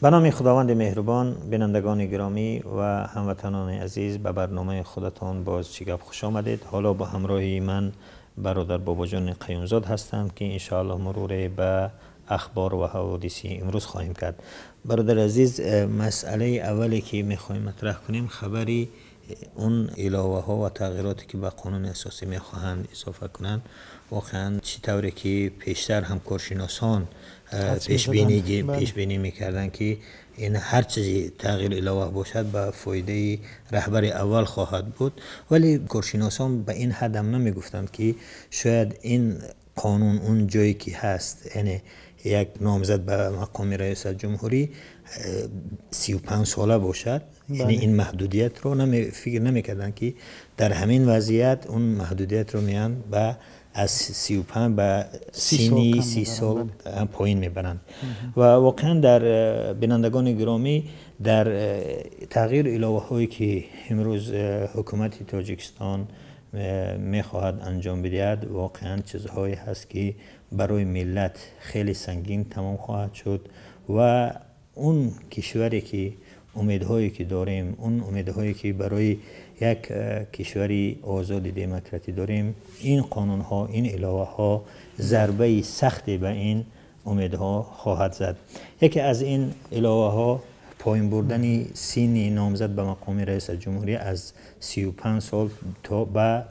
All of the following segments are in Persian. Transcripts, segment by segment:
به نام خداوند مهربان، بینندگان گرامی و هموطنان عزیز، به برنامه خودتان باز چگپ خوش آمدید. حالا با همراهی من برادر باباجان قیومزاد هستم که انشاءالله مرور به اخبار و حوادثی امروز خواهیم کرد. برادر عزیز، مسئله اولی که میخوایم مطرح کنیم خبری اون علاوه ها و تغییراتی که به قانون اساسی میخواهند اضافه کنند. واقعا چطوری که پیشتر هم کارشناسان پیش بینی میکردن که این هر چیزی تغییر علاوه باشد به فایده رهبر اول خواهد بود، ولی کارشناسان به این حد هم نمیگفتند که شاید این قانون اون جایی که هست، یعنی یک نامزد به مقام رئیس جمهوری 35 ساله باشد. یعنی این محدودیت رو فکر نمیکردن که در همین وضعیت اون محدودیت رو میان به از 35 به 30 سال پایین میبرند. و واقعا در بینندگان گرامی، در تغییر علاوه هایی که امروز حکومت تاجیکستان میخواهد انجام بدهد، واقعا چیزهایی هست که برای ملت خیلی سنگین تمام خواهد شد و اون کشوری که امیدهایی که داریم، اون امیدهایی که برای یک کشوری آزاد دموکراتی داریم، این قانون ها، این علاوه ها ضربه سختی به این امیدها خواهد زد. یکی از این علاوه ها پایین بردن سن نامزد به مقام رئیس جمهوری از 35 سال تا به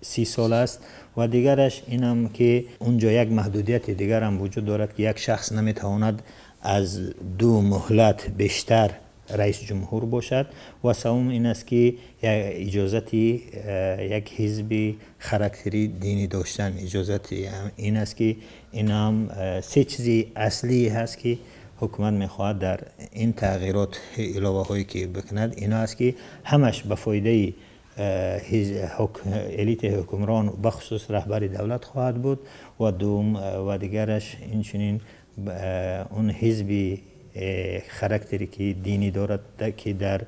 30 سال است و دیگرش اینم که اونجا یک محدودیت دیگر هم وجود دارد که یک شخص نمیتواند از 2 مهلت بیشتر رئیس جمهور باشد و سوم این است که اجازتی یک حزب خاراکتری دینی داشتن. اجازتی این است که این هم 3 چیزی اصلی هست که حکومت میخواهد در این تغییرات علاوه هایی که بکند. اینا است که همش به فایده الیت حکمران بخصوص رهبر دولت خواهد بود و دوم و دیگرش اینچنین اون حزب خاراکتری که دینی دارد که در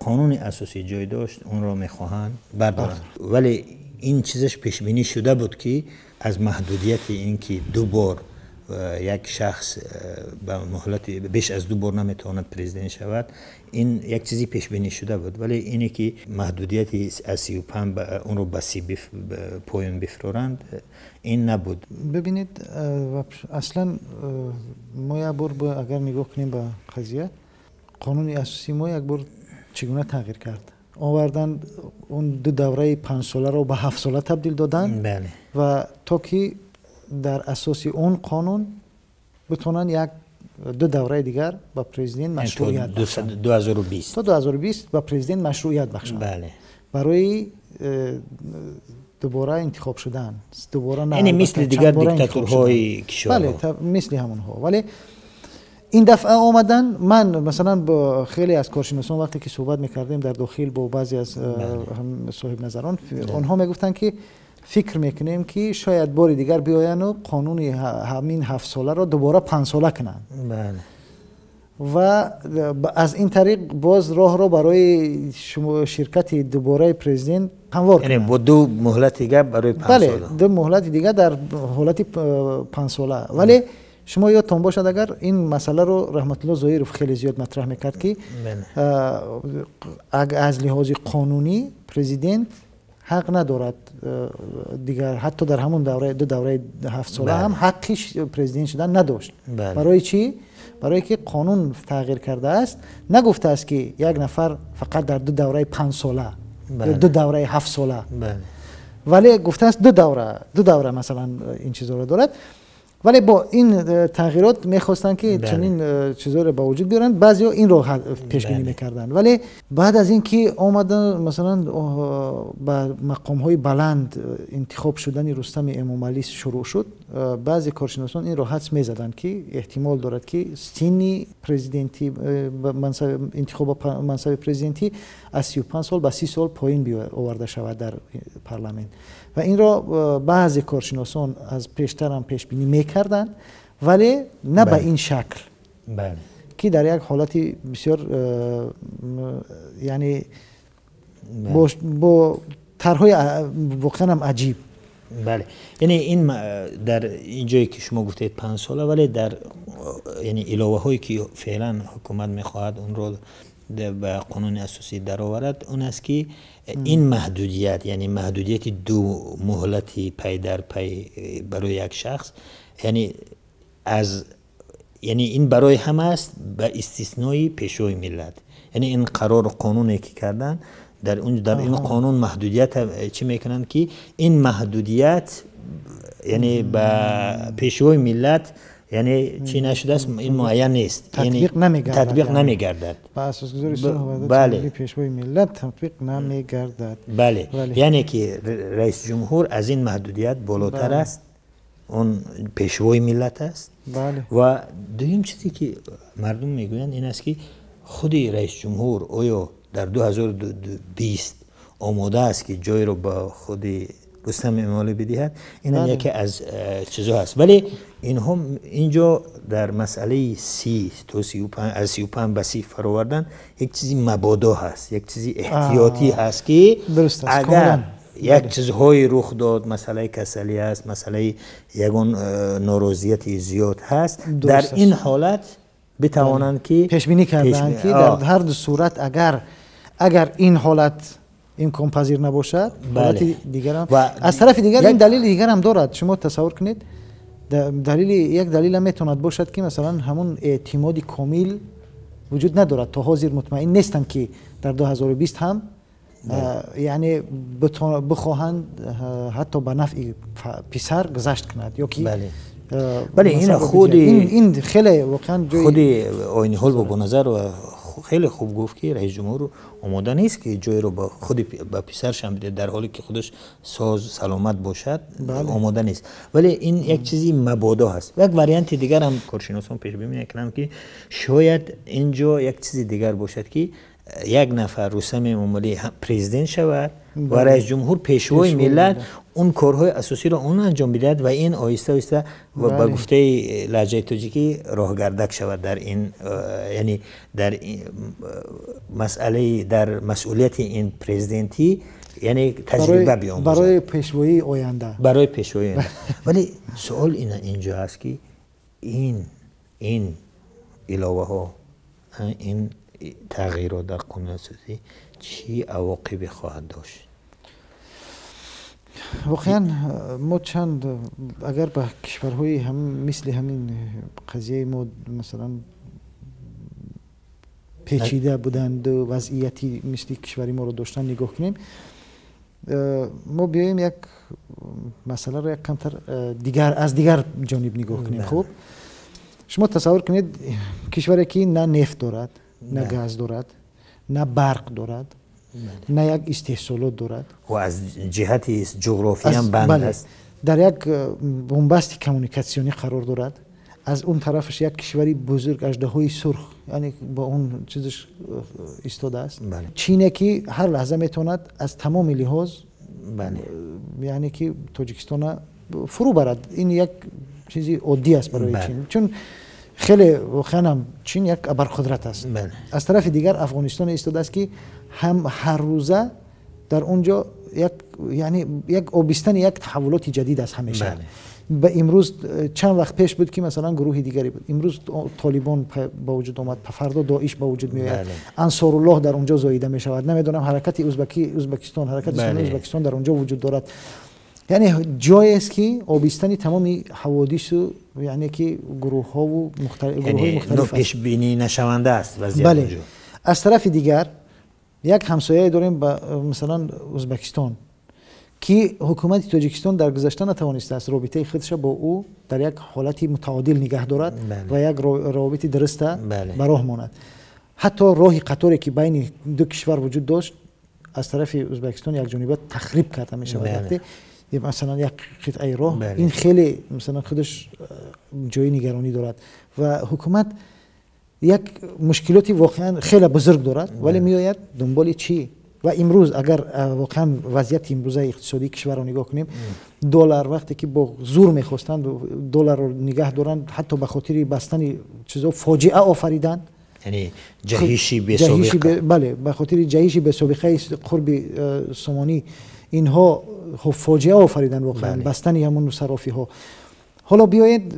قانون اساسی جای داشت اون را میخواهند بردارند. ولی این چیزش پیش بینی شده بود که از محدودیت این که 2 بار یک شخص به مهلت بیش از 2 بار نمیتواند پرزیدنت شود، این یک چیزی پیش بینی شده بود. ولی اینی که محدودیت از 35 اون رو به 30 پایین بفرارند، این نبود. ببینید، اصلا ما یک بار اگر نگاه کنیم به قضیه، قانون اساسی ما یک بار چگونه تغییر کرد. آوردن اون 2 دوره 5 ساله رو به 7 ساله تبدیل دادن. بله. و تا که در اساس اون قانون بتونن یک 2 دوره دیگر با پرزیدنت مشروعیت بخشن. 2020 تا 2020 با پرزیدنت مشروعیت بخشن. بله. برای دوباره انتخاب شدن، دوباره نه، یعنی مثل دیگر دیکتاتورهای کشورها. بله، مثل همونها. ولی این دفعه آمدن، من مثلا با خیلی از کارشناسان وقتی که صحبت میکردیم در داخل با بعضی از صاحب نظران، اونها میگفتن که فکر میکنیم که شاید بار دیگر بیاین و قانون همین 7 ساله را دوباره 5 ساله کنن. بله. و از این طریق باز راه را برای شرکت دوباره پرزیدنت هموار کنن. یعنی با 2 مهلت دیگر برای 5 ساله. بله، 2 مهلت دیگر در حالت 5 ساله. ولی شما یادتون باشد اگر این مسئله رو رحمت الله ظاهری خیلی زیاد مطرح میکرد که از لحاظ قانونی پرزیدنت حق ندارد دیگر، حتی در همون دوره 2 دوره 7 ساله هم حقش پرزیدنت شدن نداشت. برای چی؟ برای که قانون تغییر کرده است، نگفته است که یک نفر فقط در 2 دوره 5 ساله یا 2 دوره 7 ساله، ولی گفته است 2 دوره مثلا این چیزا رو دارد. ولی با این تغییرات میخواستن که چنین چیزا رو به وجود بیارن. بعضیا این رو پیش بینی میکردن، ولی بعد از اینکه آمدن مثلا به مقام های بلند انتخاب شدن رستم امامعلی شروع شد، بعضی کارشناسان این رو حدس میزدن که احتمال دارد که سن پرزیدنتی انتخاب منصب پرزیدنتی از 35 سال به 30 سال پایین آورده شود در پارلمان. و این را بعضی کارشناسان از پیشتر هم پیش بینی میکردن، ولی نه به این شکل. بله. که در یک حالتی بسیار یعنی با طرحهای واقعا هم عجیب. بله، یعنی این در اینجایی که شما گفتید 5 ساله، ولی در یعنی علاوه هایی که فعلا حکومت میخواهد اون رو به قانون اساسی درآورد، اون است که این محدودیت، یعنی محدودیت 2 مهلتی پی در پی برای یک شخص، یعنی این برای همه است به استثنای پیشوای ملت. یعنی این قرار قانونی که کردن در این قانون محدودیت چی میکنن که این محدودیت یعنی به پیشوای ملت یعنی چی نشده است، این معین نیست، تطبیق نمیگردد. با اساس گذاری سال پیشوای ملت تطبیق نمیگردد. بله، یعنی که رئیس جمهور از این محدودیت بالاتر است، اون پیشوای ملت است. بله. و دویم چیزی که مردم میگویند این است که خود رئیس جمهور آیا در 2020 آماده است که جای رو با خود رستم امالی بدهد؟ این هم یکی از چیزها هست. ولی اینجا در مسئله 30 تا 35 از 35 به 30 فراوردن یک چیزی مبادا هست، یک چیزی احتیاطی هست که اگر یک چیزهای رخ داد، مسئله کسلی است، مسئله یگون ناراضیت زیاد هست، در این حالت بتوانند که پیش بینی کردن که در هر دو صورت اگر این حالت امکان پذیر نباشد، حالت دیگر هم از طرف دیگر این دلیل دیگر هم دارد. شما تصور کنید یک دلیل هم میتواند باشد که مثلا همون اعتماد کامل وجود ندارد، تا حاضر مطمئن نیستند که در 2020 هم یعنی بخواهند حتی به نفع پسر گذشت کند یا که بله این خود این خیلی واقعا خود آینی حال با نظر و خیلی خوب گفت که رئیس جمهور آماده نیست که جای رو با خود به پسرش هم بده، در حالی که خودش ساز سلامت باشد. آماده نیست. ولی این یک چیزی مبادا هست. یک واریانت دیگر هم کارشناسان پیش بینی میکنن که شاید اینجا یک چیزی دیگر باشد که یک نفر رستم امالی پرزیدنت شود و رئیس جمهور پیشوای ملت اون کارهای اساسی را اون انجام بدهد و این آهسته آهسته و با گفته لهجه تاجیکی راهگردک شود در این، یعنی در این مسئله، در مسئولیت این پرزیدنتی، یعنی تجربه بیاموزد برای پیشوایی آینده. ولی سوال اینجا هست که این علاوه ها، این تغییرات در قانون اساسی چی عواقبی خواهد داشت؟ واقعا ما چند اگر به کشورهای هم مثل همین قضیه ما مثلا پیچیده بودند و وضعیتی مثل کشوری ما رو داشتن نگاه کنیم، ما بیایم یک مسئله رو یک کمتر از دیگر جانب نگاه کنیم. خب شما تصور کنید کشوری که نه نفت دارد، نه گاز دارد، نه برق دارد، نه یک استحصالات دارد و از جهت جغرافی هم بند است، در یک بنبست کمونیکاسیونی قرار دارد. از اون طرفش یک کشوری بزرگ اژدهای سرخ، یعنی با اون چیزش ایستاده است. چینه که هر لحظه میتواند از تمام لحاظ یعنی که تاجیکستان فرو برد. این یک چیزی عادی است برای چین، چون خیلی واقعا هم چین یک ابرقدرت است. از طرف دیگر افغانستان ایستاده است که هم هر روزه در اونجا یک آبستن یک تحولات جدید است همیشه. به امروز چند وقت پیش بود که مثلا گروه دیگری بود، امروز طالبان با وجود آمد، فردا داعش با وجود میآید، انصار الله در اونجا زاییده می شود، نمیدونم حرکت ازبکستان، حرکت اسلامی ازبکستان در اونجا وجود دارد. یعنی جایی است که آبستن تمام حوادث، یعنی که گروه ها و مختلف پیش بینی نشونده است وضعیت اونجا. از طرف دیگر یک همسایه داریم با مثلا ازبکستان که حکومت تاجیکستان در گذشته نتوانسته است رابطه خودش با او در یک حالتی متعادل نگه دارد و یک روابط درسته به راه ماند. حتی راه قطاری که بین دو کشور وجود داشت از طرف ازبکستان یک جانبه تخریب کرده می شود. مثلا یک قطعه راه این خیلی مثلا خودش جای نگرانی دارد و حکومت یک مشکلاتی واقعا خیلی بزرگ دارد، ولی میآید دنبال چی؟ و امروز اگر واقعا وضعیت امروزه اقتصادی کشور رو نگاه کنیم، دلار وقتی که با زور میخواستند دلار رو نگه دارند، حتی به خاطر بستن چیزا فاجعه آفریدن، یعنی جهشی به سابقه، بله به خاطر جهشی به سابقه قرب سامانی اینها فاجعه آفریدن واقعا بستن همون صرافی ها. حالا بیایید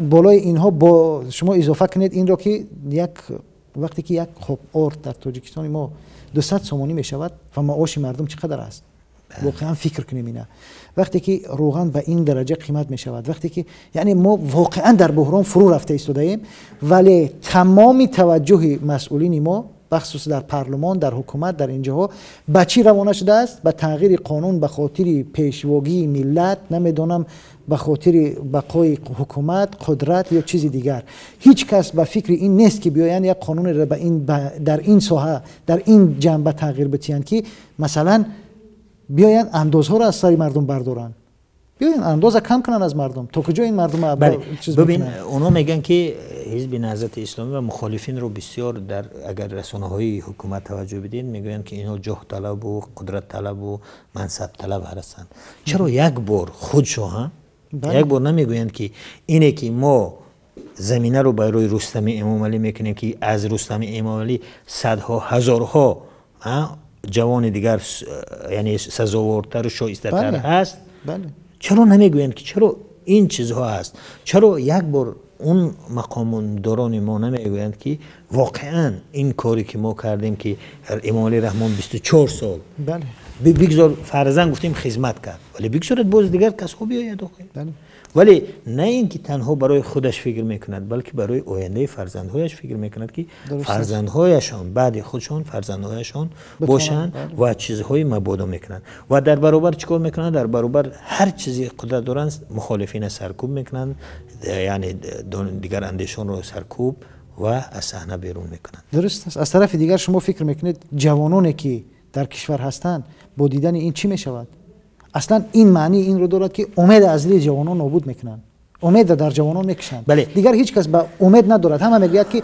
بالای اینها با شما اضافه کنید این را که وقتی که یک خب ارد در تاجیکستان ما 200 سومانی می شود و معاش مردم چقدر است؟ واقعا فکر کنیم اینا. وقتی که روغن به این درجه قیمت می شود، وقتی که یعنی ما واقعا در بحران فرو رفته ایستاده ایم، ولی تمام توجه مسئولین ما بخصوص در پارلمان، در حکومت، در اینجاها به چی روانه شده است؟ به تغییر قانون به خاطر پیشواگی ملت، نمیدونم به خاطر بقای حکومت، قدرت یا چیزی دیگر. هیچ کس به فکر این نیست که بیاین یک قانون را در این ساحه، در این جنبه تغییر بدهند که مثلا بیاین اندازها را از سر مردم بردارن، بیاین اندازه کم کنن از مردم. تا کجا این مردم ببین اونا میگن که حزب نهضت اسلامی و مخالفین رو بسیار در اگر رسانه‌های حکومت توجه بدین میگن که اینا جاه طلب و قدرت طلب و منصب طلب هستند. چرا یک بار خودشو یک بار نمیگویند که اینه که ما زمینه رو برای رستم امام علی میکنیم که از رستم امام علی صدها هزارها جوان دیگر یعنی سزاوارتر و شایسته‌تر هست؟ چرا نمیگویند که چرا این چیزها هست؟ چرا یک بار اون مقامداران ما نمیگویند که واقعا این کاری که ما کردیم که امام علی رحمان 24 سال بگذار فرضاً گفتیم خدمت کرد، ولی بگذارد باز دیگر کس ها بیاید ولی نه اینکه تنها برای خودش فکر میکند بلکه برای آینده فرزندهایش فکر میکند که فرزندهایشان بعد خودشان فرزندهایشان باشند و چیزهای مبادا میکنند و در برابر چیکار میکنند؟ در برابر هر چیزی قدرت دارند مخالفین سرکوب میکنند، یعنی دیگر اندیشان رو سرکوب و از صحنه بیرون میکنند. درست است. از طرف دیگر شما فکر میکنید جوانانی که در کشور هستند با دیدن این چی میشود؟ اصلا این معنی این رو دارد که امید ازلی جوانان نابود میکنن، امید در جوانان میکشند. دیگر هیچ کس به امید ندارد. همه میگوید که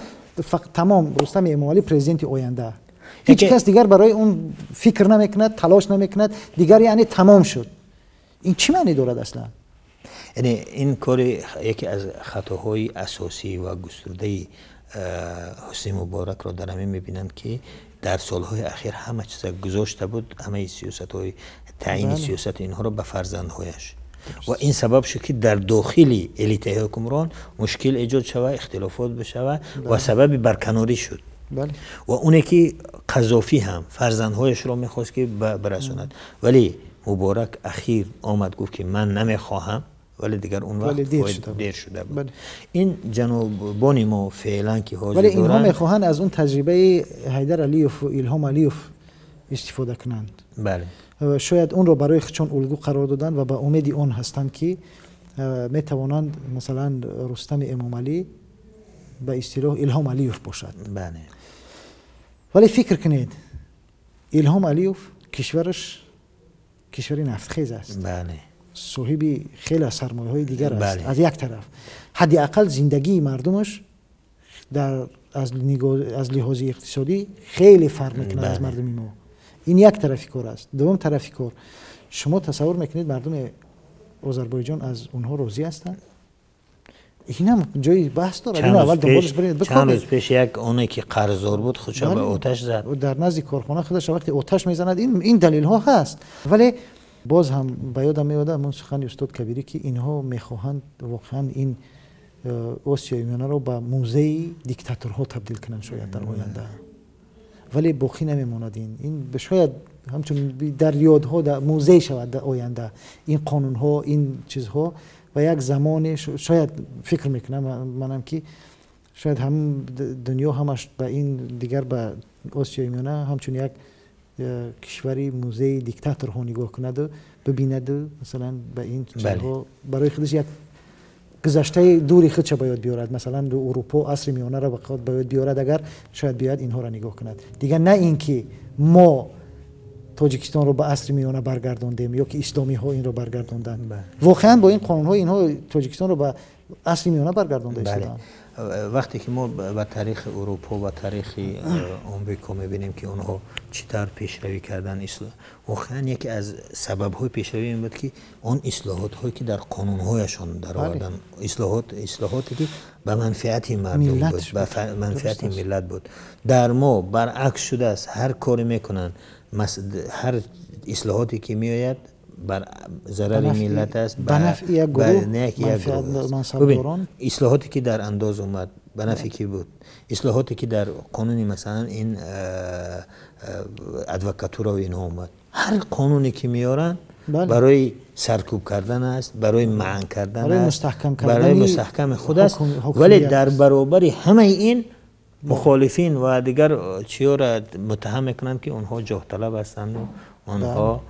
تمام رستم امام علی پرزیدنت آینده، هیچ کس دیگر برای اون فکر نمیکند، تلاش نمیکند دیگر، یعنی تمام شد. این چی معنی دارد اصلا؟ یعنی این کار یکی از خطاهای اساسی و گسترده حسنی مبارک را در همین میبینند که در سالهای اخیر همه چیز گذاشته بود، همه سیاست‌های تعیین سیاست اینها رو به فرزندهایش و این سبب شد که در داخل الیت حکمران مشکل ایجاد شود، اختلافات بشود و سبب برکناری شد. و اونی که قذافی هم فرزندهایش رو میخواست که برساند، ولی مبارک اخیر آمد گفت که من نمیخواهم، ولی دیگر اون وقت دیر شده بود. این جنابان ما فعلا که حاضر ولی اینها میخواهند از اون تجربه حیدر علیوف و الهام علیوف استفاده کنند. شاید اون رو برای خودشون الگو قرار دادن و به امید اون هستند که میتوانند مثلا رستم امام علی به اصطلاح الهام علیوف باشد. ولی فکر کنید الهام علیوف کشورش کشوری نفتخیز است، صاحب خیلی سرمایه های دیگر است. از یک طرف حداقل زندگی مردمش از لحاظ اقتصادی خیلی فرق میکنه از مردم ما. این یک طرفی کار است. دوم طرفی کار، شما تصور میکنید مردم آذربایجان از اونها راضی هستند؟ این هم جای بحث داره. این اول دنبالش برید بکنید. چند روز پیش یک اونی که قرضدار بود خودش به آتش زد، در نزد کارخانه خودش وقتی آتش میزند. این دلیل ها هست. ولی باز هم به یادم میاد من سخن استاد کبیری که اینها میخواهند واقعا این آسیای میانه رو به موزه دیکتاتورها تبدیل کنن شاید در آینده، ولی باقی نمیماند. این شاید همچون در یادها در موزه شود در آینده این قانون ها، این چیزها. و یک زمان شاید فکر میکنم منم که شاید هم دنیا همش به این دیگر به آسیای میانه همچون یک کشوری موزه دیکتاتورها نگاه کند و ببیند مثلا به این چیزها برای خودش یک گذشته دوری خودش باید بیارد. مثلا دو اروپا عصر میانه را باید بیارد، اگر شاید بیاد اینها را نگاه کند. دیگر نه اینکه ما تاجیکستان رو به عصر میانه برگرداندیم یا که اسلامی ها این رو برگرداندن. واقعا با این قانون ها اینها تاجیکستان رو به عصر میانه برگردانده. وقتی که ما به تاریخ اروپا و تاریخ آمریکا میبینیم که اونها چطور پیشروی کردن، واقعا یکی از سبب‌های پیشروی این بود که اون اصلاحات هایی که در قانون هایشان در آوردن، اصلاحاتی که به منفعت مردم بود، به منفعت ملت بود. در ما برعکس شده است، هر کاری میکنن هر اصلاحاتی که میآید بر ضرر ملت است، به نفع یک گروه منصبداران. اصلاحاتی که در انداز اومد به نفع کی بود؟ اصلاحاتی که در قانون مثلا این ادوکاتورا و اینها اومد، هر قانونی که میارن برای سرکوب کردن است، برای معن کردن برای است، مستحکم کردن، برای مستحکم خود است. ولی در برابر همه این مخالفین و دیگر چیا را متهم میکنند که اونها جاه طلب هستند و اونها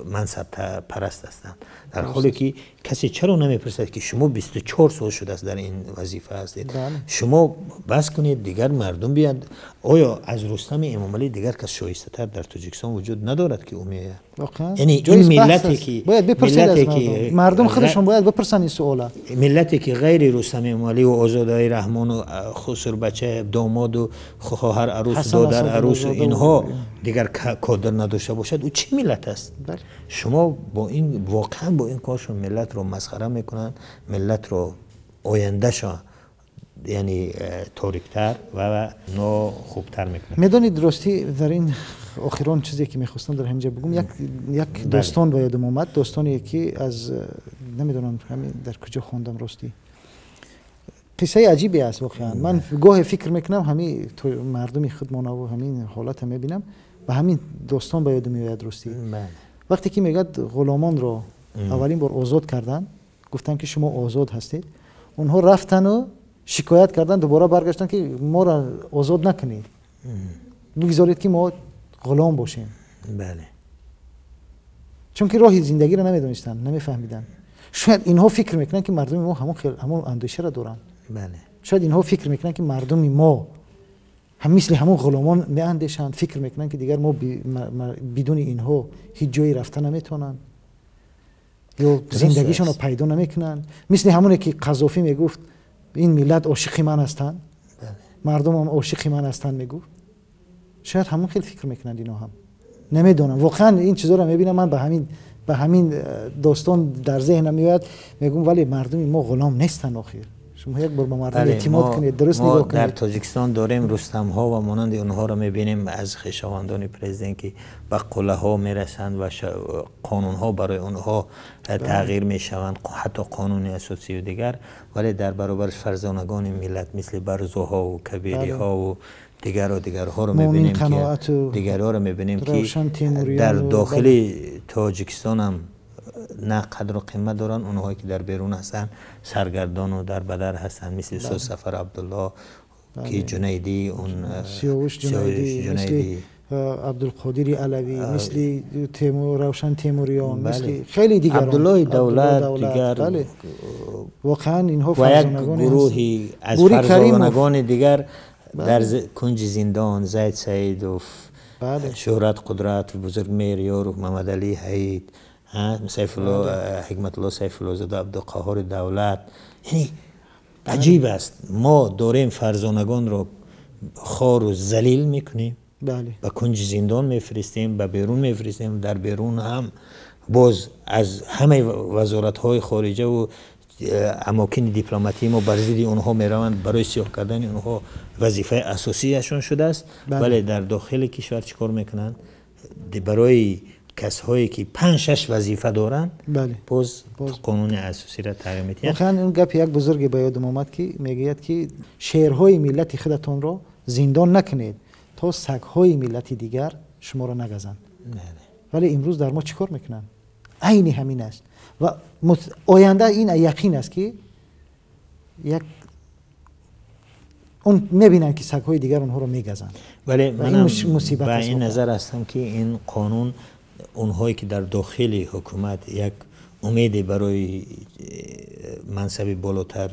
منصب پرست هستند، در حالی که کسی چرا نمیپرسد که شما 24 سال شده است در این وظیفه هستید، شما بس کنید دیگر مردم بیاد. آیا از رستم امامعلی دیگر کس شایسته تر در تاجیکستان وجود ندارد که امیه؟ یعنی این ملتی که باید بپرسید از مردم خودشون باید بپرسن این سوالا. ملتی که غیر رستم امامعلی و آزادای رحمان و خسرو بچه داماد و خواهر عروس دادر عروس و اینها دیگر کادر نداشته باشد، او چه ملت است؟ شما با این واقعا با این کارشون ملت رو مسخره میکنن، ملت رو آیندهشون یعنی تاریکتر و نو خوبتر میکنن. میدونید درستی در این آخران چیزی که میخواستم در همینجا بگم، یک داستان با یادم اومد، داستانی که از نمیدونم همین در کجا خوندم راستی، قصه عجیبی است واقعا. من گاه فکر میکنم همین مردمی خودمان و همین حالت میبینم و همین داستان با یادم میاد راستی. وقتی که میگه غلامان رو اولین بار آزاد کردن، گفتن که شما آزاد هستید، اونها رفتن و شکایت کردن، دوباره برگشتن که ما را آزاد نکنید، بگذارید که ما غلام باشیم. بله. چون که راه زندگی را نمیدونستن، نمیفهمیدن. شاید اینها فکر میکنن که مردم ما همون اندیشه را دارن. بله. شاید اینها فکر میکنن که مردم ما هم مثل همون غلامان میاندیشن، فکر میکنن که دیگر ما بدون اینها هیچ جایی رفتن نمیتونن یا زندگیشون رو پیدا نمیکنن. مثل همونه که قذافی میگفت این ملت عاشق من هستن، مردم هم عاشق من هستن میگفت. شاید همون خیلی فکر میکنن اینا هم نمیدونم. واقعا این چیزا رو میبینم من به همین داستان در ذهنم میاد، میگم ولی مردم ما غلام نیستن. آخر شما یک بار به مردم اعتماد کنید، درست نگاه کنید. در تاجیکستان داریم رستم ها و مانند اونها رو میبینیم از خویشاوندان پرزیدنت که به قله ها میرسند و قانون ها برای اونها تغییر میشوند، حتی قانون اساسی و دیگر. ولی در برابر فرزانگان ملت مثل برزوها و کبیری ها و دیگرها رو میبینیم که در داخل تاجیکستان هم نه قدر و قیمت دارن. اونهایی که در بیرون هستن سرگردان و در بدر هستن، مثل استاد سفر عبدالله که جنیدی، اون سیاوش جنیدی، عبدالقادر علوی، مثل روشن تیموریان، مثل خیلی دیگر، عبدالله دولت دیگر. بله. واقعا اینها و یک گروهی از فرزانگان دیگر در کنج زندان، زید سعید و شهرت قدرت و بزرگ میریار و محمد علی حید، حکمت الله سیف الله زاده، عبدالقهار دولت. یعنی عجیب است، ما داریم فرزانگان رو خار و ذلیل میکنیم، به کنج زندان میفرستیم، به بیرون میفرستیم. در بیرون هم باز از همه وزارت های خارجه و اماکن دیپلماتی ما بر ضد اونها میروند، برای سیاه کردن اونها وظیفه اساسیشون شده است. ولی در داخل کشور چیکار میکنن؟ برای کسایی که 5-6 وظیفه دارن باز قانون اساسی را تغییر میدن. واقعا این گپ یک بزرگ به یادم اومد که میگوید که شیرهای ملت خودتون را زندان نکنید تا سگهای ملت دیگر شما را نگزند. ولی امروز در ما چیکار میکنن؟ عین همین است و آینده این یقین است که اون میبینن که سگهای دیگر اونها رو میگزند. ولی من به این نظر هستم که این قانون اونهایی که در داخل حکومت یک امیدی برای منصب بالاتر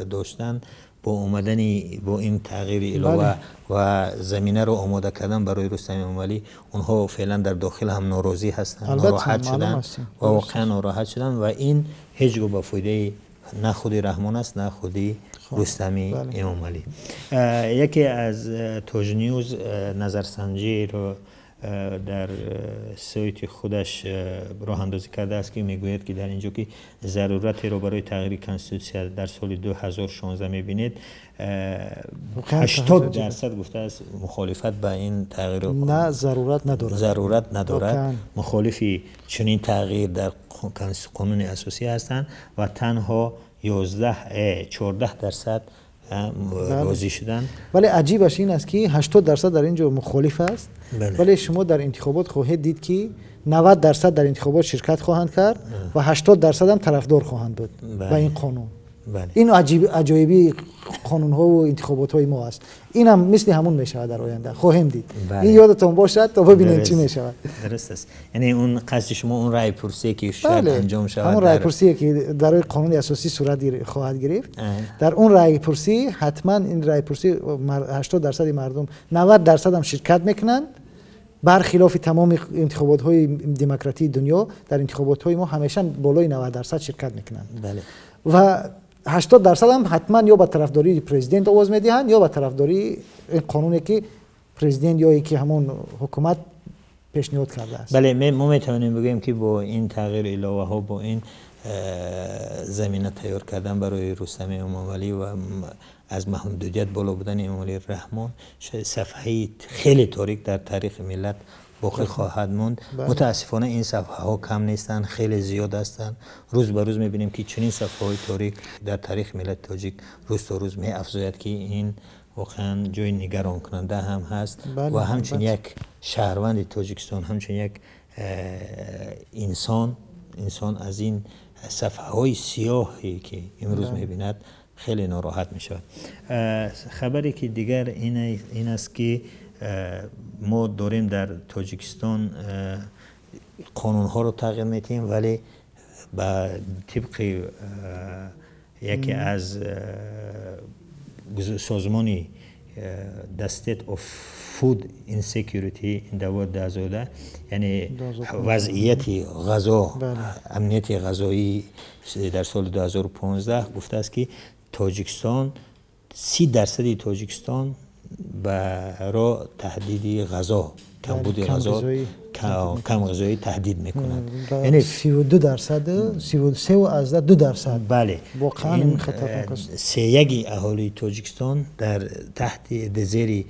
داشتن، با اومدن با این تغییر علاوه و زمینه رو آماده کردن برای رستم امامعلی، اونها فعلا در داخل هم ناراضی هستن، ناراحت شدن و واقعا ناراحت شدن و این هیچ گونه فایده نه خودی رحمان است نه خودی رستمی امامعلی. یکی از تاج نیوز نظرسنجی رو در سایت خودش راه اندازی کرده است که میگوید که در اینجا که ضرورتی رو برای تغییر کنستیتوسیون در سال 2016 میبینید. 80% گفته است مخالفت با این تغییر نه ضرورت ندارد. مخالفی چنین تغییر در قانون اساسی هستند و تنها 14% راضی شدن. ولی عجیبش این است که 80% در اینجا مخالف است. ولی شما در انتخابات خواهید دید که 90% در انتخابات شرکت خواهند کرد و 80% هم طرفدار خواهند بود با این قانون. این عجایبی قانون ها و انتخابات های ما است. این هم مثل همون می شود در آینده، خواهیم دید. این یادتون باشد تا ببینیم چی می شود. درست است. یعنی اون قصد شما اون رای پرسی که شاید انجام شود، همون رای پرسی که در قانون اساسی صورت خواهد گرفت، در اون رای پرسی حتما این رای پرسی 80% مردم 90% هم شرکت میکنند. برخلاف تمام انتخابات های دموکراتی دنیا، در انتخابات های ما همیشه بالای 90% شرکت میکنند. بله. و 80% هم حتما یا به طرفداری پرزیدنت آواز میدهند یا به طرفداری این قانونی که پرزیدنت یا یکی همون حکومت پیشنهاد کرده است. بله، ما میتونیم بگیم که با این تغییر الهه ها، با این زمینه تیار کردن برای رستم امام علی و از محدودیت بالا بودن امام علی رحمان، صفحه خیلی تاریک در تاریخ ملت باقی خواهد موند. متاسفانه این صفحه ها کم نیستن، خیلی زیاد هستند. روز به روز میبینیم که چنین صفحه های تاریک در تاریخ ملت تاجیک روز تا روز می افزاید که این واقعا جای نگران کننده هم هست. و همچنین یک شهروند تاجیکستان، همچنین یک انسان از این صفحه های سیاهی که امروز میبیند خیلی ناراحت می شود. خبری که دیگر این است که ما داریم در تاجیکستان قانون ها رو تغییر میدیم، ولی با طبق یکی از سازمانی The State of Food Insecurity in the World 2010، یعنی وضعیت غذا، امنیت غذایی در سال 2015 گفته است که تاجیکستان 30% تاجیکستان برای تهدید غذا، کمبود غذا، کم غذایی تهدید میکنند. یعنی 32%، 33.2%. بله، واقعا این سیگی اهالی تاجیکستان در تحت زیر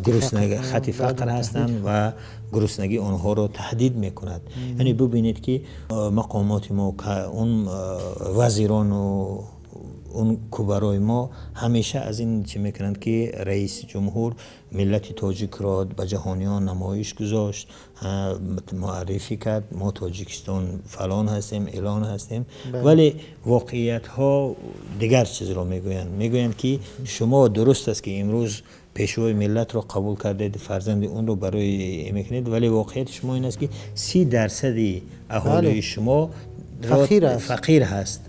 گرسنگی خط فقر هستند و گرسنگی آنها را تهدید میکند. یعنی ببینید که مقامات ما، اون وزیران و اون کبرای ما همیشه از این چی میکنند که رئیس جمهور ملت تاجیک را به جهانیان نمایش گذاشت، معرفی کرد ما تاجیکستان فلان هستیم، اعلان هستیم. ولی واقعیت ها دیگر چیز را میگویند که شما درست است که امروز پیشوای ملت را قبول کردید، فرزند اون رو برای میکنید، ولی واقعیت شما این است که 30% اهالی شما فقیر هست.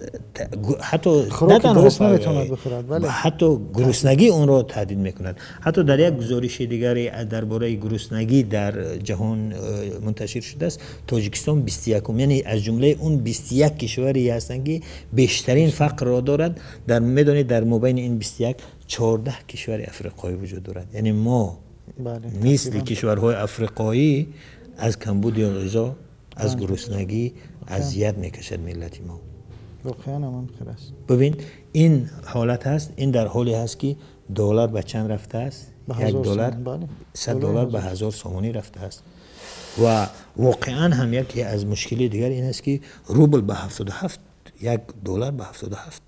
حتی درست نمیتواند بخورد، حتی گرسنگی اون را تهدید میکند. حتی در یک گزارش دیگری درباره گرسنگی در جهان منتشر شده است، تاجیکستان 21، یعنی از جمله اون 21 کشوری هستند که بیشترین فقر را دارد. در میدانید در مابین این 21 14 کشور افریقایی وجود دارد. یعنی ما مثل کشورهای افریقایی از کمبود غذا، از گرسنگی اذیت میکشد ملت ما. واقعا هم خیر است. ببین این حالت هست. این در حالی هست که دلار به چند رفته است؟ $1 $100 به 1000 سومانی رفته است. و واقعا هم یکی از مشکلی دیگر این است که روبل به 77، $1 به 77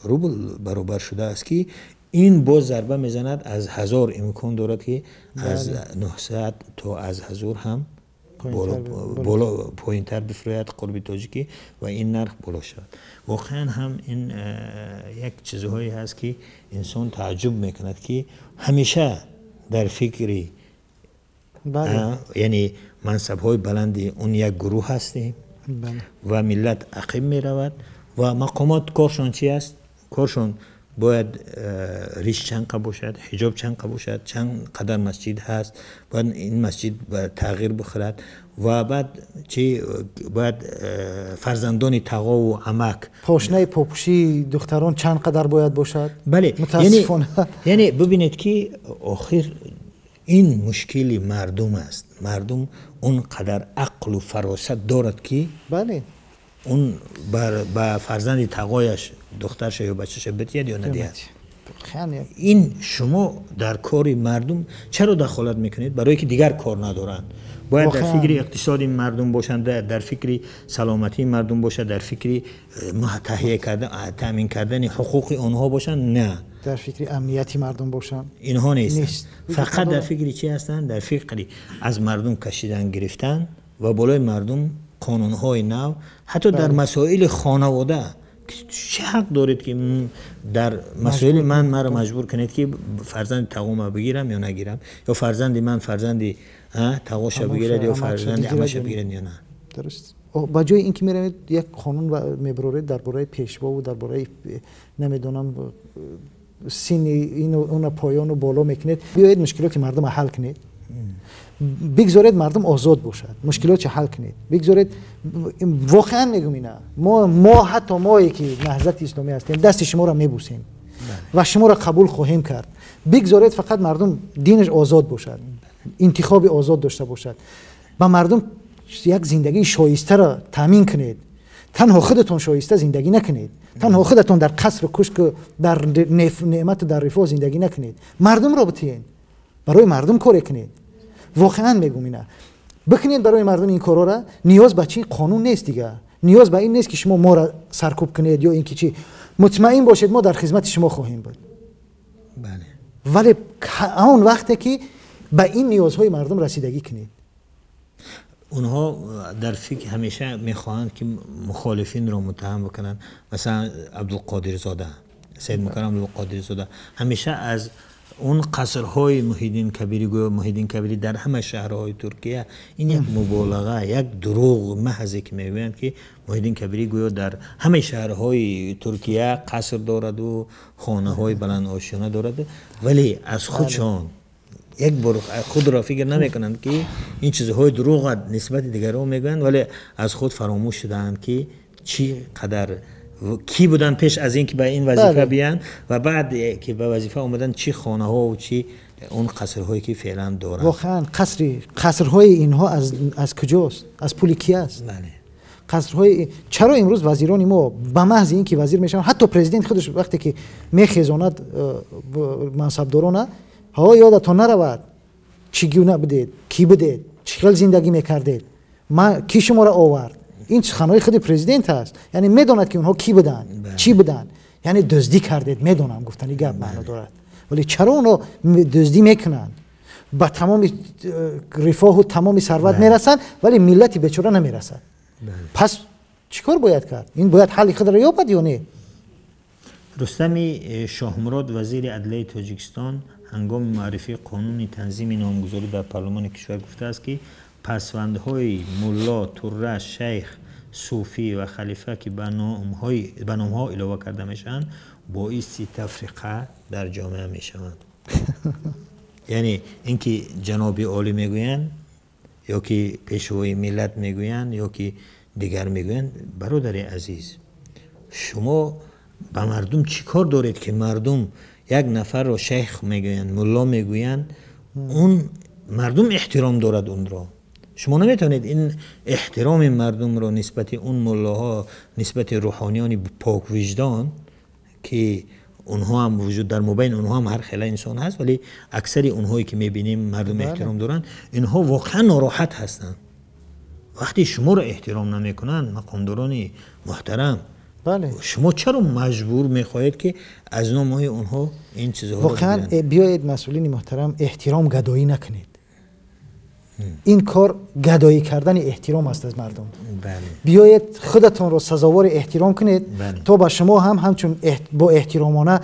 روبل برابر شده است که این باز ضربه میزند. از 1000 امکان دارد که از 900 تا از 1000 هم بالا پایین‌تر بفروید قرب تاجیکی و این نرخ بالا شد. واقعا هم این یک چیزهایی هست که انسان تعجب میکند که همیشه در فکری یعنی منصب‌های بلند اون یک گروه هستیم و ملت عقب میرود و مقامات کارشون چی است؟ کارشون باید ریش چند قد باشد، حجاب چند قد باشد، چند قدر مسجد هست، باید این مسجد باید تغییر بخورد و بعد چی باید فرزندان تقا و عمک پاشنه پاپوشی دختران چند قدر باید باشد. بله، متاسفانه یعنی ببینید که آخر این مشکلی مردم است. مردم اون قدر عقل و فراست دارد که بله اون با فرزند تقایش دخترش یا بچه‌ش بتید یا ندید. این شما در کار مردم چرا دخالت میکنید؟ برای که دیگر کار ندارن. باید در فکر اقتصادی مردم باشند، در فکر سلامتی مردم باشند، در فکر تهیه کردن تامین کردن حقوق آنها باشند. نه، در فکر امنیتی مردم باشن. اینها نیست. فقط در فکر چی هستند؟ در فکر از مردم کشیدن گرفتن و بالای مردم قانون‌های نو، حتی در مسائل خانواده. چه حق دارید که در مسائل من مرا مجبور کنید که فرزند تقوم بگیرم یا نگیرم، یا فرزند من فرزندی تقوش بگیرد یا فرزند همش بگیرد یا نه؟ درست. با جای اینکه میرید یک قانون و میبرید درباره پیشوا و درباره نمیدونم سین این اون پایان و بالا میکنید، بیایید مشکلات مردم حل کنید. بگذارید مردم آزاد باشد، مشکلات حل کنید. بگذارید، واقعا میگم اینا، ما حتی مایی که نهضت اسلامی هستیم دست شما را میبوسیم و شما را قبول خواهیم کرد. بگذارید فقط مردم دینش آزاد باشد، انتخاب آزاد داشته باشد، با مردم یک زندگی شایسته را تامین کنید. تنها خودتون شایسته زندگی نکنید، تنها خودتون در قصر و کشک در نعمت در رفاه زندگی نکنید. مردم را بتین، برای مردم کار کنید. واقعا میگم اینا بکنید برای مردم این کارا را. نیاز به چی قانون نیست دیگه، نیاز به این نیست که شما ما را سرکوب کنید یا اینکه چی. مطمئن باشید ما در خدمت شما خواهیم بود. بله. ولی اون وقتی که به این نیازهای مردم رسیدگی کنید. اونها در فکر همیشه میخواهند که مخالفین را متهم بکنن. مثلا عبدالقادر زاده، سید مکرم عبدالقادر زاده همیشه از اون قصرهای محیدین کبیری در همه شهرهای ترکیه، این یک مبالغه، یک دروغ محضی که میگویند که محیدین کبیری گویا در همه شهرهای ترکیه قصر دارد و خانه های بلند آشیانه دارد، ولی از خودشان یک بار خود را فکر نمیکنند که این چیزهای دروغ نسبت دیگران میگویند، ولی از خود فراموش شدند که چی قدر کی بودن پیش از این که به این وظیفه بیان و بعد که به وظیفه اومدن چی خانه ها و چی اون قصرهایی که فعلا دارن. واقعا قصرهای اینها از کجاست؟ از پول کی است؟ بله. قصرهای چرا امروز وزیران ما به محض اینکه وزیر میشن، حتی پرزیدنت خودش وقتی که میخیزاند منصبداران، ها یادتون نرود چگونه بدید، کی بدید، چقدر زندگی میکردید، ما کی شما را آورد. این سخنهای خود پرزیدنت است، یعنی میداند که اونها کی بودن، چی بودن، یعنی دزدی کردید. میدونم گفتنی گپ معنا دارد، ولی چرا اونها دزدی میکنند؟ با تمام رفاه و تمام ثروت میرسن ولی ملت بیچاره نمیرسد. پس چیکار باید کرد؟ این باید حل خود را یابد یا نه؟ رستم شاهمراد وزیر عدلیه تاجیکستان هنگام معرفی قانون تنظیم نامگذاری در پارلمان کشور گفته است که پسوندهای ملا، توره، شیخ، صوفی و خلیفه که به نامها علاوه کرده میشن باعث تفریقه در جامعه میشوند. یعنی اینکه جناب عالی میگویند یا که پیشوای ملت میگویند یا که دیگر میگویند، برادر عزیز شما به مردم چی کار دارید که مردم یک نفر را شیخ میگویند، ملا میگویند، اون مردم احترام دارد اون را. شما نمیتونید این احترام مردم را نسبت اون ملاها، نسبت روحانیان پاک وجدان که اونها هم وجود در مابین اونها هم هر خیلی انسان هست، ولی اکثر اونهایی که میبینیم مردم احترام دارن، اینها واقعا ناراحت هستن وقتی شما را احترام نمیکنن. مقامداران محترم، بله، شما چرا مجبور میخواهید که از نامهای اونها این چیزها واقعا بیایید مسئولین محترم احترام گدایی نکنید. این کار گدایی کردن احترام است از مردم. بله. بیایید خودتون را سزاوار احترام کنید. بله. تا با شما هم همچون با احترامانه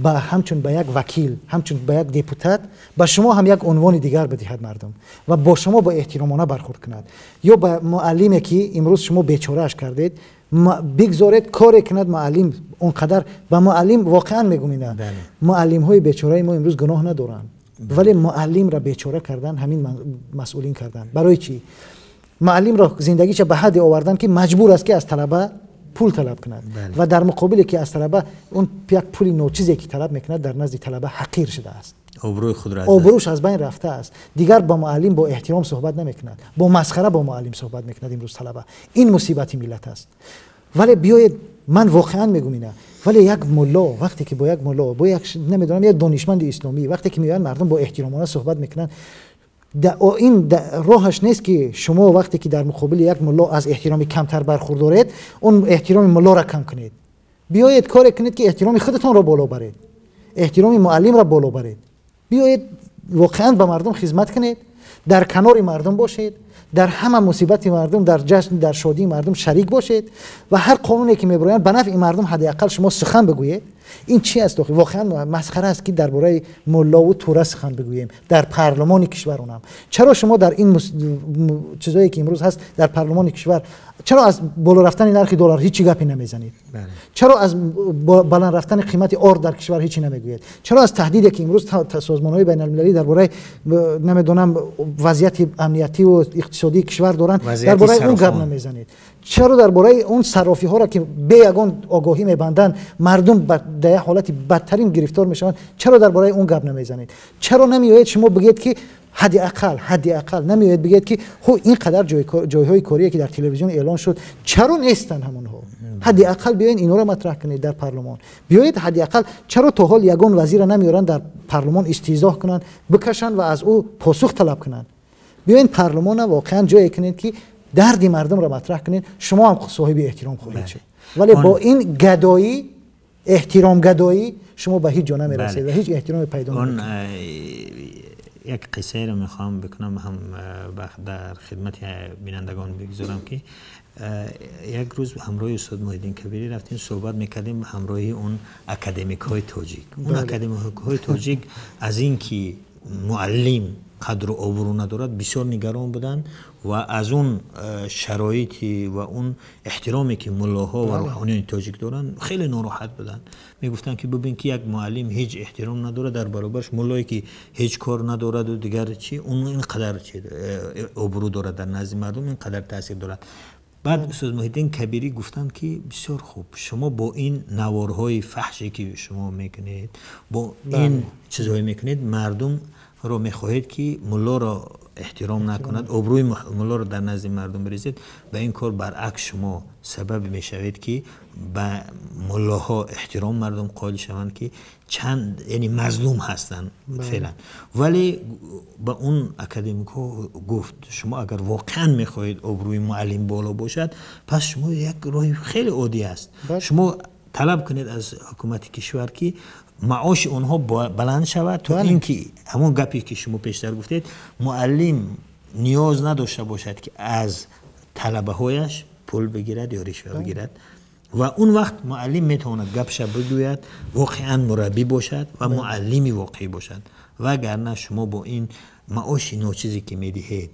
همچون به یک وکیل، همچون به یک دیپوتات، با شما هم یک عنوان دیگر بدهد مردم و با شما با احترامانه برخورد کند. یا با معلمی که امروز شما بیچارهش کردید بگذارید کاری کند معلم اونقدر. با معلم واقعا میگم اینا، معلم های بیچاره ما امروز گناه ندارن، ولی معلم را بیچاره کردن همین مسئولین کردن. برای چی؟ معلم را زندگیش به حد آوردن که مجبور است که از طلبه پول طلب کند. و در مقابل که از طلبه اون یک پولی نوچیزی که طلب میکند در نزد طلبه حقیر شده است. آبروی خود را آبروش از بین رفته است. دیگر با معلم با احترام صحبت نمیکند، با مسخره با معلم صحبت میکند امروز طلبه. این مصیبت ملت است. ولی بیاید، من واقعا میگم اینا، ولی یک ملا وقتی که با یک ملا، با یک نمیدونم یک دانشمند اسلامی وقتی که میان مردم با احترامانه صحبت میکنن، این راهش نیست که شما وقتی که در مقابل یک ملا از احترام کمتر برخوردارید اون احترام ملا را کم کنید. بیایید کاری کنید که احترام خودتان را بالا برید، احترام معلم را بالا برید. بیایید واقعا به مردم خدمت کنید، در کنار مردم باشید، در همه مصیبت مردم، در جشن در شادی مردم شریک باشید و هر قانونی که میبرند به نفع مردم حداقل شما سخن بگویید. این چی است؟ واقعا مسخره است که درباره ملا و توره سخن بگوییم در پارلمان کشور. اونم چرا شما در این چیزایی که امروز هست در پارلمان کشور، چرا از بالا رفتن نرخ دلار هیچ گپی نمیزنید؟ چرا از بالا رفتن قیمت ارز در کشور هیچی نمیگویید؟ چرا از تهدیدی که امروز سازمان‌های بین‌المللی درباره نمیدونم وضعیت امنیتی و اقتصادی کشور دارن درباره اون گپ نمیزنید؟ چرا درباره اون صرافی ها را که به یگان آگاهی میبندن مردم در حالت بدترین گرفتار میشن، چرا درباره اون گپ نمیزنید؟ چرا نمیایید شما بگید که حداقل نمیایید بگید که خب اینقدر جایهای کاری که در تلویزیون اعلان شد چرا نیستن همونها؟ حداقل بیاین اینا را مطرح کنید در پارلمان. بیایید حداقل چرا تا حال یگان وزیر نمیارن در پارلمان استیضاح کنن، بکشن و از او پاسخ طلب کنن؟ بیاین پارلمان واقعا جایی کنید که درد مردم را مطرح کنید. شما هم صاحب احترام خواهید شد، ولی با این گدایی، احترام گدایی، شما به هیچ جا نمیرسید و هیچ احترامی پیدا نمیکنید. یک قصه را میخوام بکنم، هم در خدمت بینندگان بگذارم که یک روز همراه استاد محیدین کبیری رفتیم صحبت میکردیم همراهی اون اکادمیک های تاجیک. اون اکادمیک های تاجیک از این که معلم قدر و آبرو ندارد بسیار نگران بودن و از اون شرایطی و اون احترامی که ملاها و روحانیان تاجیک دارن خیلی ناراحت بودن. میگفتن که ببین که یک معلم هیچ احترام نداره، در برابرش ملایی که هیچ کار ندارد و دیگر چی، اون اینقدر آبرو دارد در نزد مردم، اینقدر تاثیر دارد. بعد استاد محیدین کبیری گفتن که بسیار خوب، شما با این نوارهای فحشی که شما میکنید، با این چیزهای میکنید، مردم رو میخواهید که ملا را احترام نکند، آبروی ملا را در نزد مردم بریزید. و این کار برعکس شما سبب میشوید که به ملاها احترام مردم قائل شوند که چند یعنی مظلوم هستند فعلا. ولی به اون اکادمیک‌ها گفت شما اگر واقعا میخواهید آبروی معلم بالا باشد، پس شما یک راه خیلی عادی است. شما طلب کنید از حکومت کشور که معاش اونها بلند شود تا اینکه همون گپی که شما پیشتر گفتید، معلم نیاز نداشته باشد که از طلبه هایش پول بگیرد یا رشوه بگیرد و اون وقت معلم میتواند گپش بگوید، واقعا مربی باشد و معلمی واقعی باشد. وگرنه شما با این معاش ناچیزی که میدهید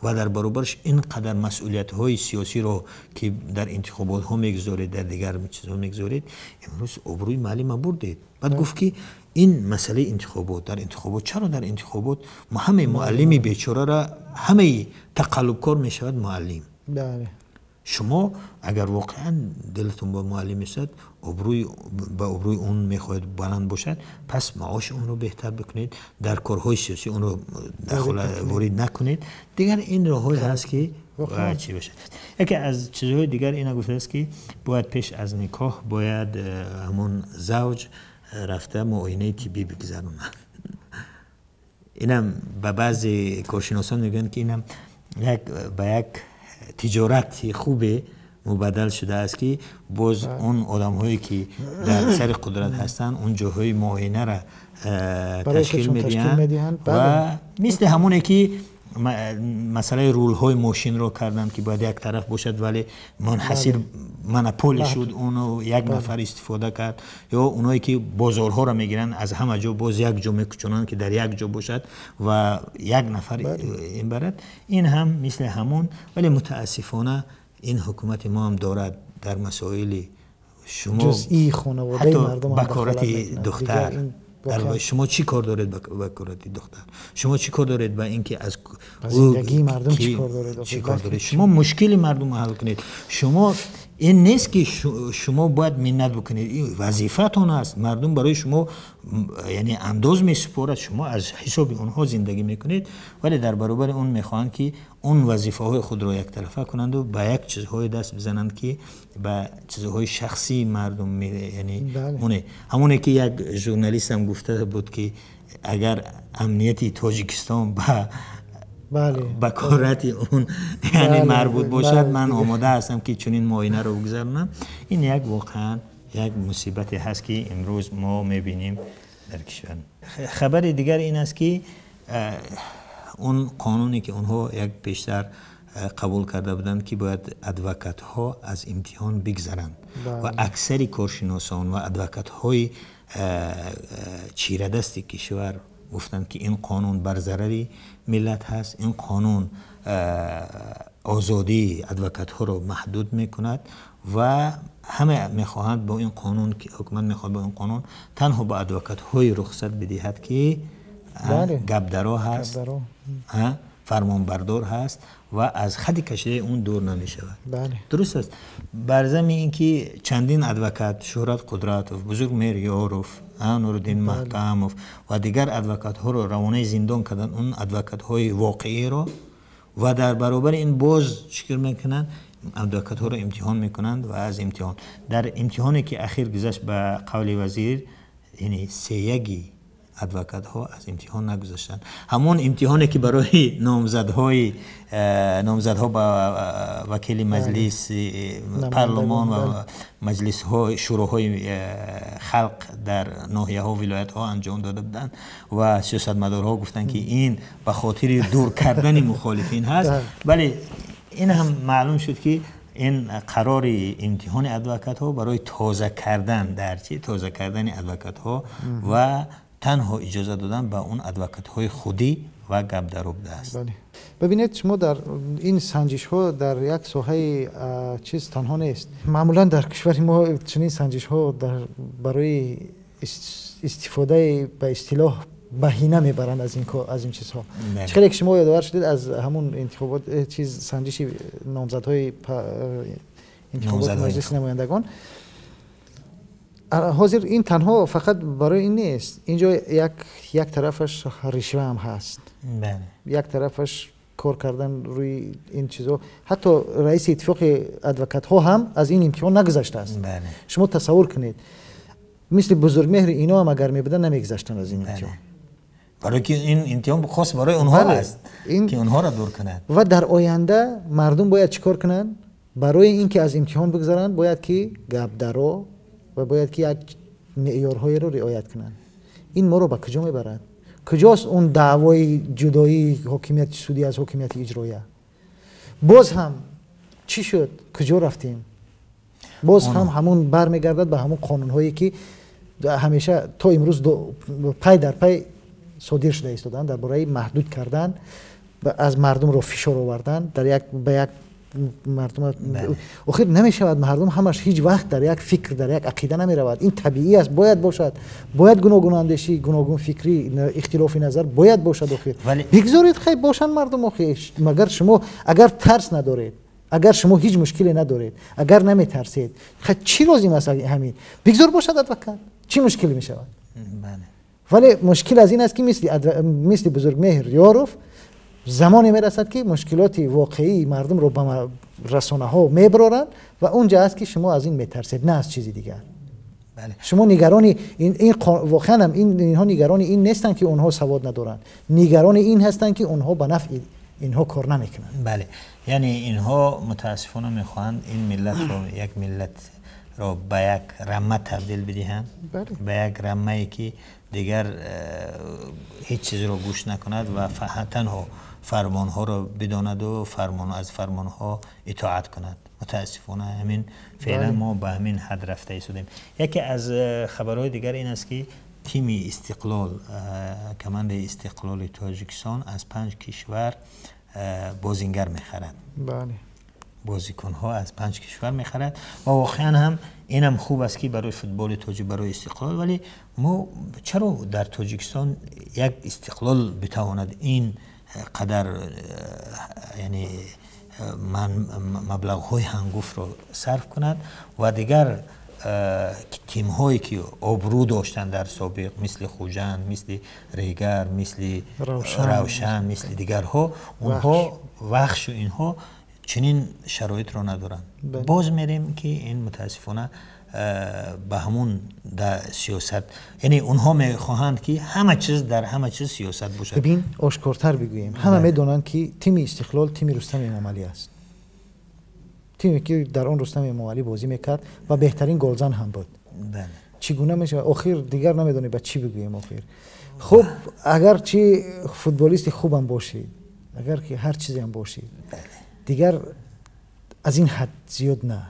و در برابرش اینقدر مسئولیت های سیاسی رو که در انتخابات ها میگذارید، در دیگر چیزها میگذارید، امروز آبروی معلم بردید. بعد گفت که این مسئله انتخابات، در انتخابات چرا در انتخابات همه معلمی بیچاره را همه تقلبکار میشود معلم. بله. شما اگر واقعا دلتون با معلم است، آبروی با آبروی اون میخواهید بلند باشد، پس معاش اون رو بهتر بکنید، در کارهای سیاسی اون رو دخل وارد نکنید. دیگر این راهی هست که چی بشه. یکی از چیزهای دیگر اینا گفته است که باید پیش از نکاح باید همون زوج رفته معاینه طبی بگذرونه. اینم به بعضی کارشناسان میگن که اینم به یک تجارت خوبه مبادل شده است که باز اون آدم هایی که در سر قدرت هستن اون جاهای معاینه را تشکیل میدین و مثل همونه که مسئله رول های ماشین رو کردن که باید یک طرف باشد ولی منحصر منپول شد، اونو یک نفر استفاده کرد، یا اونایی که بازارها رو میگیرن از همه جا باز یک جا میکشونن که در یک جا باشد و یک نفر این برد. این هم مثل همون، ولی متاسفانه این حکومت ما هم دارد در مسائل شما جزئی خانواده مردم بکارت دختر. در شما چی کار دارید با بکارت دختر؟ شما چی کار دارید با اینکه از زندگی مردم چی کار دارید؟ شما مشکل مردم حل کنید. شما این نیست که شما باید منت بکنید، این وظیفتون است. مردم برای شما یعنی انداز میسپارند، شما از حساب اونها زندگی میکنید، ولی در برابر اون میخواهند که اون وظیفه های خود را یک طرفه کنند و به یک چیزهای دست بزنند که به چیزهای شخصی مردم یعنی همونه که یک ژورنالیست هم گفته بود که اگر امنیتی تاجیکستان با کارت اون یعنی مربوط باشد، من آماده هستم که چنین معاینه رو بگذارم. این یک واقعا یک مصیبتی هست که امروز ما میبینیم در کشور. خبر دیگر این است که اون قانونی که اونها یک پیشتر قبول کرده بودند که باید ادوکات ها از امتحان بگذرند و اکثر کارشناسان و ادوکات های چیره‌دست کشور گفتند که این قانون بر ضرر ملت هست، این قانون آزادی ادوکات ها رو محدود میکند و همه میخواهند با این قانون که حکومت میخواد با این قانون تنها با ادوکات های رخصت بدهد که گبدرا هست، فرمانبردار هست و از خط کشیده اون دور نمیشود. درست است. بر ضمن اینکه چندین ادوکات، شهرت قدرتوف، بزرگ میر یاروف، نورالدین محکموف و دیگر ادوکات ها رو روانه زندان کردن، اون ادوکات های واقعی رو، و در برابر این باز چیکار میکنن؟ ادوکات ها رو امتحان میکنند و از امتحان، در امتحانی که اخیر گذشت به قول وزیر، یعنی سیگی ادوکات ها از امتحان نگذاشتن. همون امتحانی که برای نامزدها با وکیل مجلس پارلمان و مجلس ها شوراهای خلق در ناحیه ها و ولایت ها انجام داده بودن و سیاستمدارها گفتن که این به خاطر دور کردن مخالفین هست، ولی این هم معلوم شد که این قرار امتحان ادوکات ها برای تازه کردن در تازه کردن ادوکات ها و تنها اجازه دادن به اون ادوکات های خودی و گبدرو بوده است. ببینید شما در این سنجش ها در یک ساحه چیز تنها نیست. معمولا در کشور ما چنین سنجش ها برای استفاده به اصطلاح بهینه میبرند از این چیزها. چقدر که شما یادآور شدید از همون انتخابات چیز سنجش نامزدهای انتخابات مجلس نمایندگان، حاضر این تنها فقط برای این نیست، اینجا یک طرفش رشوه هم هست، یک طرفش کار کردن روی این چیزا. حتی رئیس اتفاق ادوکات ها هم از این امتحان نگذشته است. شما تصور کنید مثل بزرگمهر اینا هم اگر میبودن نمیگذشتن از این امتحان، برای که این امتحان خاص برای اونها است که اونها را دور کنند. و در آینده مردم باید چیکار کنند؟ برای اینکه از امتحان بگذرند باید که گبدرا و باید که یک معیارهای رو رعایت کنند. این ما رو به کجا میبرد؟ کجاست اون دعوای جدایی حاکمیت سودی از حاکمیت اجراییه؟ باز هم چی شد؟ کجا رفتیم؟ باز هم همون برمیگردد به همون قانونهایی که همیشه تا امروز پای در پای صادر شده ایستادن درباره محدود کردن از مردم رو فشار آوردن در به یک مردم. آخر نمیشود مردم همش هیچ وقت در یک فکر در یک عقیده نمی رود. این طبیعی است، باید باشد، باید گوناگون اندیشی، گوناگون فکری، اختلاف نظر باید باشد. آخر بگذارید خیلی باشن مردم. آخر مگر شما اگر ترس ندارید، اگر شما هیچ مشکلی ندارید، اگر نمی ترسید، خیلی چی لازم است همین بگذار باشد ادوکات؟ چی مشکلی می شود؟ ولی مشکل از این است که مثل بزرگمهر یاروف زمانی میرسد که مشکلات واقعی مردم رو به رسانه ها میبرارند و اونجا است که شما از این میترسید، نه از چیزی دیگر. شما نگرانی این واقعا هم اینها نگرانی این نیستن که اونها سواد ندارن، نگران این هستن که اونها به نفع اینها کار نمیکنن. بله، یعنی اینها متاسفانه میخواهند این ملت رو یک ملت رو به یک رمه تبدیل بدهند، به یک رمه‌ای که دیگر هیچ چیز رو گوش نکند و تنها فرمان ها رو بداند و از فرمان ها اطاعت کند. متاسفانه همین فعلا ما به همین حد رفته ایستادیم. یکی از خبرهای دیگر این است که تیم استقلال، کماند استقلال تاجیکستان از 5 کشور بازیگر میخرد. بله، بازیکن ها از 5 کشور میخرد و واقعا هم اینم خوب است که برای فوتبال تاجیک، برای استقلال. ولی ما چرا در تاجیکستان یک استقلال بتواند این قدر یعنی مبلغ های هنگفت رو صرف کند و دیگر تیم هایی که آبرو داشتن در سابق مثل خوجند، مثل ریگر، مثل روشن، مثل دیگرها، اونها وخش و اینها چنین شرایط رو ندارن. باز میریم که این متاسفانه به همون در سیاست، یعنی اونها میخواهند که همه چیز در همه چیز سیاست باشه. ببین آشکارتر بگوییم، همه میدونن که تیم استقلال تیم رستم امامعلی است، تیمی که در اون رستم امامعلی بازی میکرد و بهترین گلزن هم بود. بله. چگونه میشه آخر دیگر نمیدونی به چی بگوییم آخر. خب اگر چی فوتبالیست خوبم باشی، اگر که هر چیزی هم باشی، دیگر از این حد زیاد نه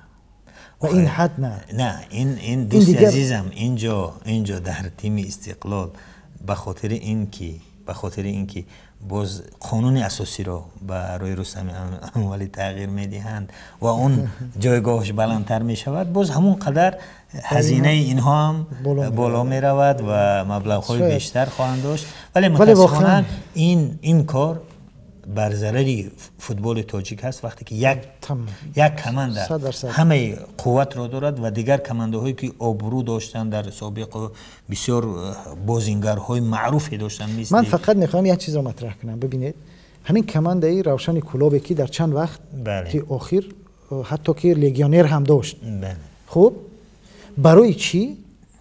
و این حد نه. این دوست عزیزم اینجا در تیم استقلال به خاطر اینکه باز قانون اساسی رو برای رستم امامعلی تغییر میدهند و اون جایگاهش بلندتر می شود، باز همون قدر هزینه اینها هم بالا می رود و مبلغ های بیشتر خواهند داشت. ولی متاسفانه این کار بر ضرر فوتبال تاجیک هست وقتی که یک کمانده همه قوت را دارد و دیگر کمانده هایی که آبرو داشتن در سابق و بسیار بازیگرهای معروفی داشتن. من فقط میخوام یک چیز را مطرح کنم. ببینید همین کمانده ای روشن کلوبی که در چند وقت که آخر حتی که لگیونر هم داشت، خب برای چی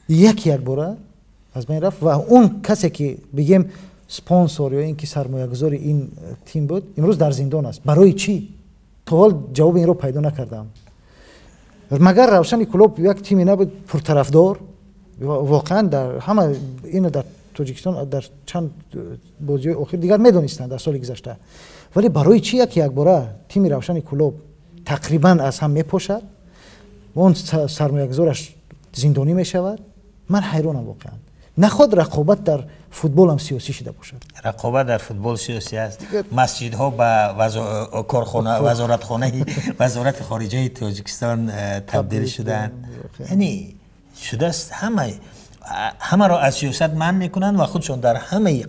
یک بار از بین رفت و اون کسی که بگیم سپانسور یا اینکه سرمایه‌گذار این تیم بود امروز در زندان است. برای چی؟ تا حال جواب این رو پیدا نکردم. مگر روشن کلوب یک تیمی نبود پرطرفدار؟ واقعا در همه اینو در تاجیکستان در چند بازی اخیر دیگر میدونستند در سال گذشته، ولی برای چی یک باره تیم روشن کلوب تقریبا از هم میپوشد و اون سرمایه‌گذارش زندانی میشود؟ من حیرانم واقعا. نخود رقابت در فوتبال هم سیاسی شده باشد. رقابت در فوتبال سیاسی است. مسجدها به کارخانه وزارت خارجه تاجیکستان تبدیل شدن. یعنی شده است همه را از سیاست منع میکنند و خودشون در همه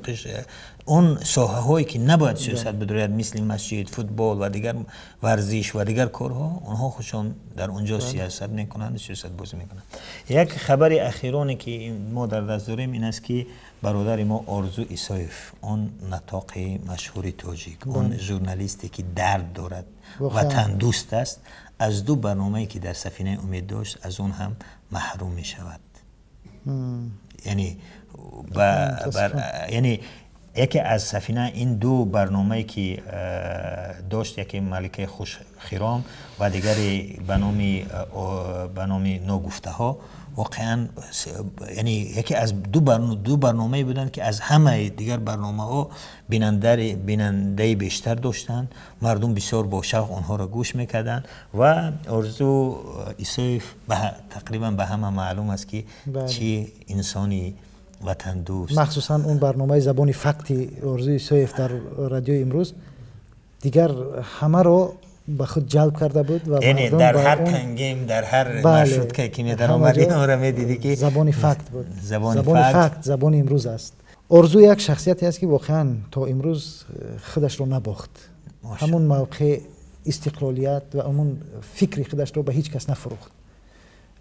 اون ساحه هایی که نباید سیاست بدارد مثل مسجد، فوتبال و دیگر ورزش و دیگر کارها، اونها خودشون در اونجا سیاست میکنند، سیاست بازی میکنند. یک خبر اخیرانی که ما در دست داریم این است که برادر ما آرزو ایسایف، اون نطاق مشهور تاجیک، اون ژورنالیستی که درد دارد وطن دوست است، از دو برنامه‌ای که در سفینه امید داشت از اون هم محروم می شود. یعنی یکی از سفینه این دو برنامه‌ای که داشت، یکی ملکه خوش خیرام و دیگری به نام ناگفته ها، واقعا یعنی یکی از دو برنامه بودن که از همه دیگر برنامه ها بیننده بیشتر داشتن، مردم بسیار با شوق آنها را گوش میکردن و آرزو ایسایف تقریبا به همه معلوم است که چی انسانی وطن دوست. مخصوصا اون برنامه زبان فکتی آرزو ایسایف در رادیو امروز دیگر همه رو به خود جلب کرده بود و یعنی در هر تنگیم، در هر مشروط که می در آمد اینا را می دیدی که زبان فکت بود. زبان فکت زبان امروز است. آرزو یک شخصیتی است که واقعا تا امروز خودش رو نباخت. همون موقع استقلالیت و همون فکری خودش رو به هیچ کس نفروخت،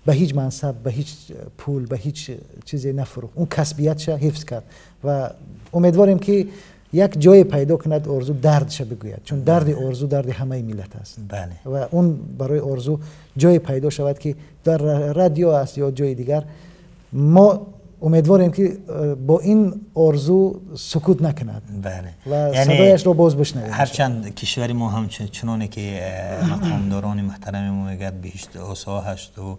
به هیچ منصب، به هیچ پول، به هیچ چیزی نفروخت. اون کسبیتش حفظ کرد و امیدواریم که یک جای پیدا کند آرزو دردش بگوید، چون درد آرزو درد همه ملت است. بله. و اون برای آرزو جای پیدا شود که در رادیو است یا جای دیگر. ما امیدواریم که با این آرزو سکوت نکند. بله. و یعنی صدایش رو باز بشنویم. هرچند کشور ما هم چنانه که مقامداران محترم ما میگد بهشت آسا هست و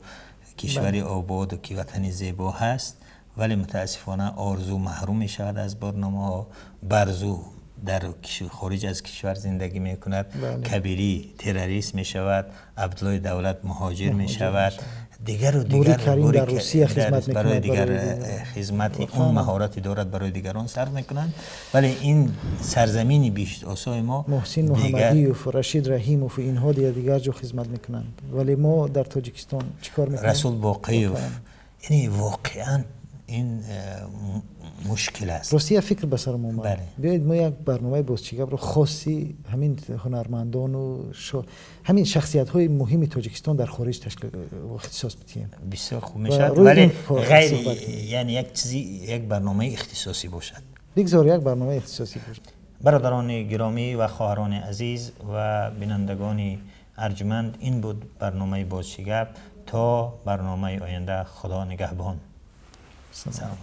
کشوری آباد و که وطنی زیبا هست، ولی متاسفانه آرزو محروم می شود از برنامه ها. برزو در خارج از کشور زندگی می کند. کبیری تروریست می شود. عبدالله دولت مهاجر می شود. دیگر و دیگر کریم در روسیه خدمت می برای دیگر خدمتی اون مهارتی دارد برای دیگران صرف می کنند. ولی این سرزمینی بیشت آسای ما محسن محمدی و رشید رحیم و اینها دیگر جو خدمت می کنند، ولی ما در تاجیکستان چیکار می کنیم؟ رسول باقیوف، یعنی واقعا این مشکل است. راستی فکر به سرم اومد. بله. بیایید ما یک برنامه بازیچی گپ رو خاصی همین هنرمندان و همین شخصیت‌های مهم تاجیکستان در خارج تشکیل اختصاص بدیم. بسیار خوب میشه، ولی غیر یعنی یک چیزی، یک برنامه اختصاصی باشد. بگذار یک برنامه اختصاصی باشد. برادران گرامی و خواهران عزیز و بینندگان ارجمند، این بود برنامه بازیچی گپ. تا برنامه آینده، خدا نگهبان. سلام.